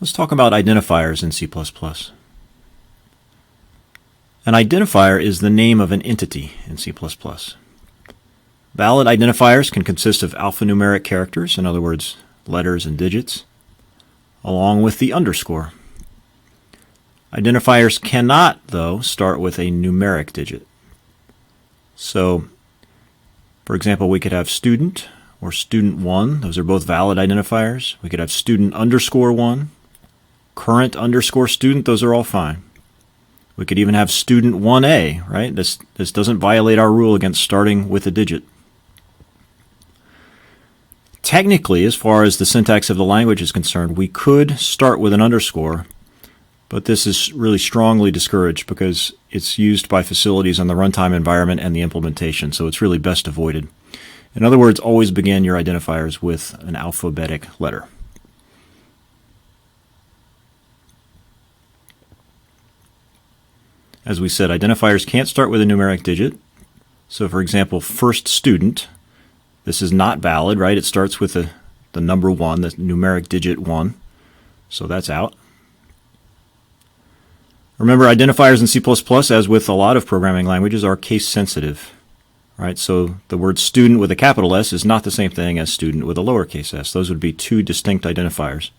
Let's talk about identifiers in C++. An identifier is the name of an entity in C++. Valid identifiers can consist of alphanumeric characters, in other words, letters and digits, along with the underscore. Identifiers cannot, though, start with a numeric digit. So, for example, we could have student or student1. Those are both valid identifiers. We could have student underscore 1, current underscore student. Those are all fine. We could even have student 1a, right? This doesn't violate our rule against starting with a digit. Technically, as far as the syntax of the language is concerned, we could start with an underscore, but this is really strongly discouraged because it's used by facilities on the runtime environment and the implementation, so it's really best avoided. In other words, always begin your identifiers with an alphabetic letter. As we said, identifiers can't start with a numeric digit. So for example, first student, this is not valid, right? It starts with the number 1, the numeric digit 1. So that's out. Remember, identifiers in C++, as with a lot of programming languages, are case sensitive. Right? So the word student with a capital S is not the same thing as student with a lowercase s. Those would be two distinct identifiers.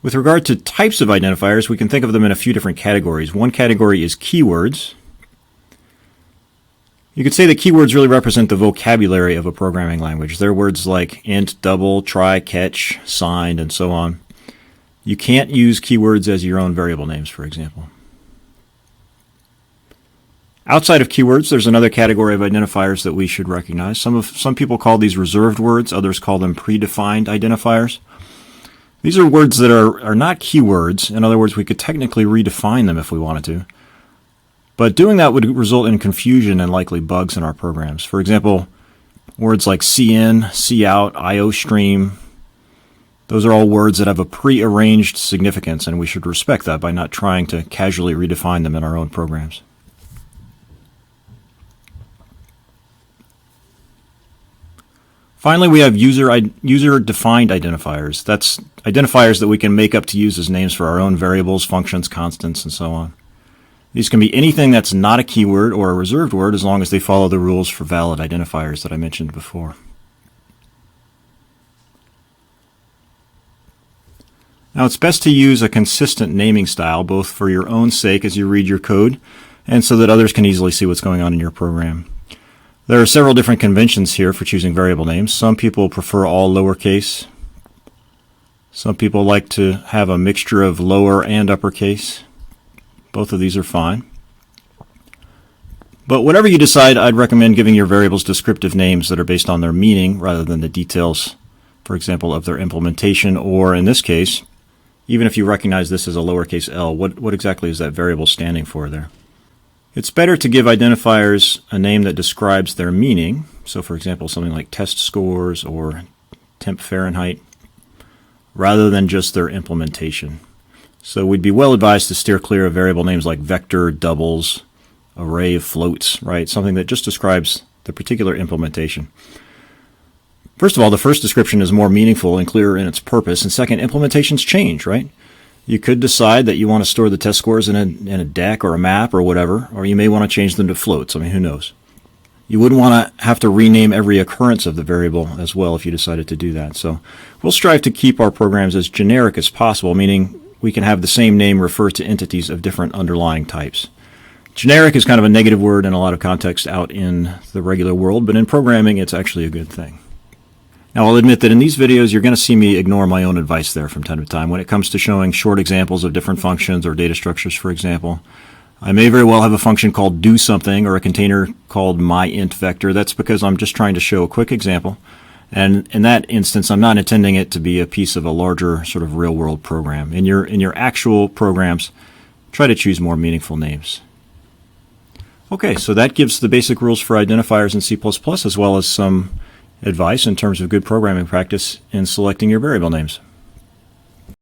With regard to types of identifiers, we can think of them in a few different categories. One category is keywords. You could say that keywords really represent the vocabulary of a programming language. They're words like int, double, try, catch, signed, and so on. You can't use keywords as your own variable names, for example. Outside of keywords, there's another category of identifiers that we should recognize. Some people call these reserved words, others call them predefined identifiers. These are words that are not keywords. In other words, we could technically redefine them if we wanted to. But doing that would result in confusion and likely bugs in our programs. For example, words like cin, cout, iostream, those are all words that have a prearranged significance, and we should respect that by not trying to casually redefine them in our own programs. Finally, we have user-defined identifiers. That's identifiers that we can make up to use as names for our own variables, functions, constants, and so on. These can be anything that's not a keyword or a reserved word as long as they follow the rules for valid identifiers that I mentioned before. Now, it's best to use a consistent naming style, both for your own sake as you read your code and so that others can easily see what's going on in your program. There are several different conventions here for choosing variable names. Some people prefer all lowercase. Some people like to have a mixture of lower and uppercase. Both of these are fine. But whatever you decide, I'd recommend giving your variables descriptive names that are based on their meaning rather than the details, for example, of their implementation, or in this case, even if you recognize this as a lowercase l, what exactly is that variable standing for there? It's better to give identifiers a name that describes their meaning. So for example, something like test scores or temp Fahrenheit, rather than just their implementation. So we'd be well advised to steer clear of variable names like vector, doubles, array of floats, right? Something that just describes the particular implementation. First of all, the first description is more meaningful and clearer in its purpose. And second, implementations change, right? You could decide that you want to store the test scores in a deck or a map or whatever, or you may want to change them to floats. I mean, who knows? You wouldn't want to have to rename every occurrence of the variable as well if you decided to do that. So we'll strive to keep our programs as generic as possible, meaning we can have the same name refer to entities of different underlying types. Generic is kind of a negative word in a lot of contexts out in the regular world, but in programming it's actually a good thing. Now, I'll admit that in these videos, you're going to see me ignore my own advice there from time to time when it comes to showing short examples of different functions or data structures, for example. I may very well have a function called do something or a container called myIntVector. That's because I'm just trying to show a quick example. And in that instance, I'm not intending it to be a piece of a larger sort of real-world program. In your actual programs, try to choose more meaningful names. Okay, so that gives the basic rules for identifiers in C++, as well as some advice in terms of good programming practice in selecting your variable names.